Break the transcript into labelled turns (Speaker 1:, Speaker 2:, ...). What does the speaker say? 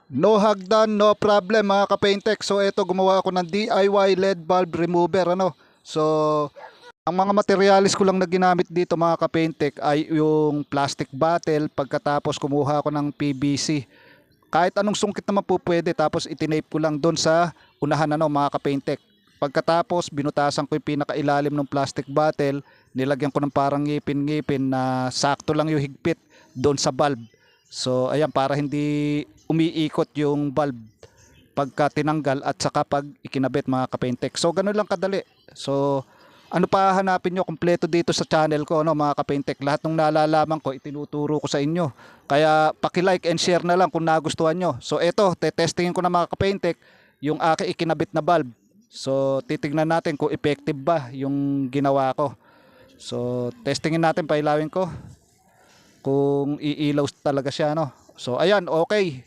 Speaker 1: No hagdan, no problem mga ka-Paintex. So ito gumawa ako ng DIY LED bulb remover ano. So ang mga materialis ko lang na ginamit dito mga ka-Paintex ay yung plastic bottle, pagkatapos kumuha ako ng PVC. Kahit anong sungkit naman po pwede, tapos itinape ko lang doon sa unahan ano mga ka-Paintex. Pagkatapos binutasan ko yung pinakailalim ng plastic bottle, nilagyan ko ng parang ngipin-ngipin na sakto lang yung higpit doon sa bulb. So ayan, para hindi umiikot yung bulb pagka tinanggal at saka pag ikinabit mga ka-Paintex. So ganun lang kadali. So ano pa hanapin nyo, kompleto dito sa channel ko ano mga ka-Paintex. Lahat ng nalalaman ko itinuturo ko sa inyo. Kaya paki-like and share na lang kung nagustuhan nyo. So eto, te-testingin ko na mga ka-Paintex yung aking ikinabit na bulb. So titignan natin kung effective ba yung ginawa ko. So testingin natin, pailawin ko kung iilaw talaga siya no. So ayan, okay.